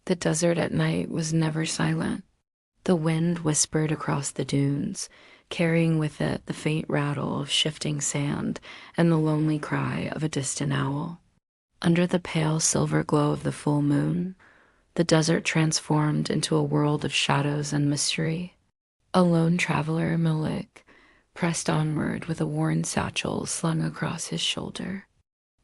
The desert at night was never silent. The wind whispered across the dunes, carrying with it the faint rattle of shifting sand and the lonely cry of a distant owl. Under the pale silver glow of the full moon, the desert transformed into a world of shadows and mystery. A lone traveler, Malik, pressed onward with a worn satchel slung across his shoulder.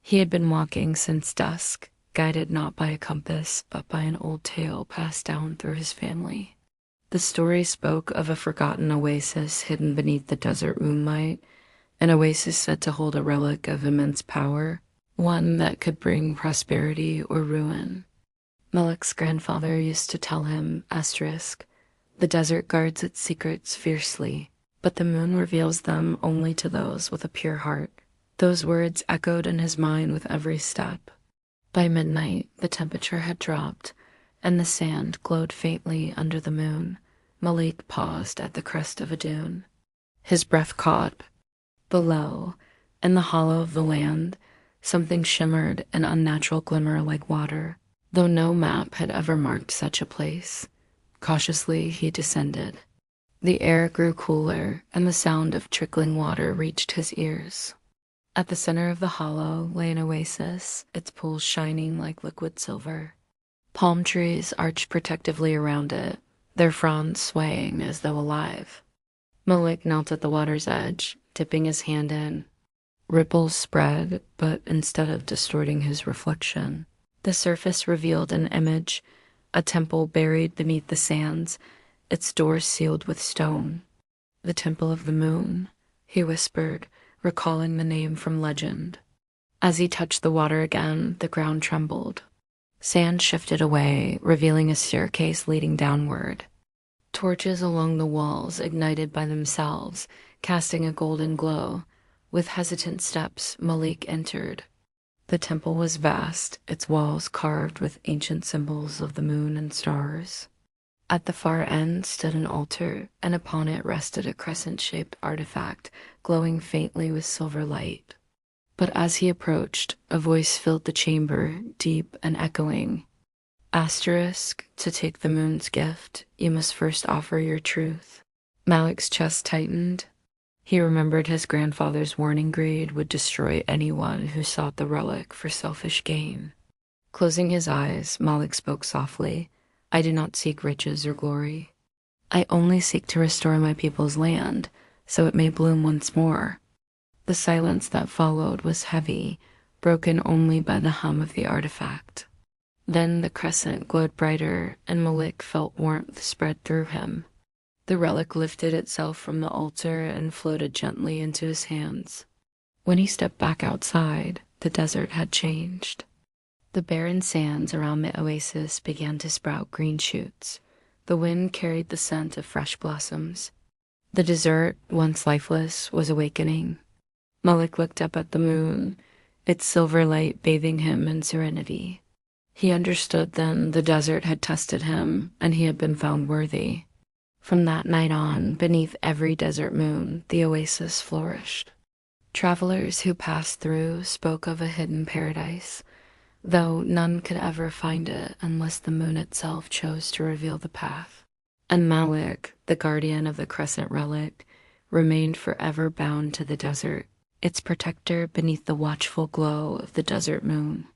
He had been walking since dusk, guided not by a compass, but by an old tale passed down through his family. The story spoke of a forgotten oasis hidden beneath the desert moonlight, an oasis said to hold a relic of immense power, one that could bring prosperity or ruin. Malik's grandfather used to tell him, the desert guards its secrets fiercely, but the moon reveals them only to those with a pure heart. Those words echoed in his mind with every step. By midnight, the temperature had dropped, and the sand glowed faintly under the moon. Malik paused at the crest of a dune. His breath caught. Below, in the hollow of the land, something shimmered an unnatural glimmer like water, though no map had ever marked such a place. Cautiously, he descended. The air grew cooler, and the sound of trickling water reached his ears. At the center of the hollow lay an oasis, its pools shining like liquid silver. Palm trees arched protectively around it, their fronds swaying as though alive. Malik knelt at the water's edge, dipping his hand in. Ripples spread, but instead of distorting his reflection, the surface revealed an image, a temple buried beneath the sands, its doors sealed with stone. The Temple of the Moon, he whispered, recalling the name from legend. As he touched the water again, the ground trembled. Sand shifted away, revealing a staircase leading downward. Torches along the walls ignited by themselves, casting a golden glow. With hesitant steps, Malik entered. The temple was vast, its walls carved with ancient symbols of the moon and stars. At the far end stood an altar, and upon it rested a crescent-shaped artifact, glowing faintly with silver light. But as he approached, a voice filled the chamber, deep and echoing. To take the moon's gift, you must first offer your truth. Malik's chest tightened. He remembered his grandfather's warning greed would destroy anyone who sought the relic for selfish gain. Closing his eyes, Malik spoke softly. I do not seek riches or glory. I only seek to restore my people's land, so it may bloom once more. The silence that followed was heavy, broken only by the hum of the artifact. Then the crescent glowed brighter, and Malik felt warmth spread through him. The relic lifted itself from the altar and floated gently into his hands. When he stepped back outside, the desert had changed. The barren sands around the oasis began to sprout green shoots. The wind carried the scent of fresh blossoms. The desert, once lifeless, was awakening. Malik looked up at the moon, its silver light bathing him in serenity. He understood then the desert had tested him, and he had been found worthy. From that night on, beneath every desert moon, the oasis flourished. Travelers who passed through spoke of a hidden paradise, though none could ever find it unless the moon itself chose to reveal the path. And Malik, the guardian of the crescent relic, remained forever bound to the desert, its protector beneath the watchful glow of the desert moon.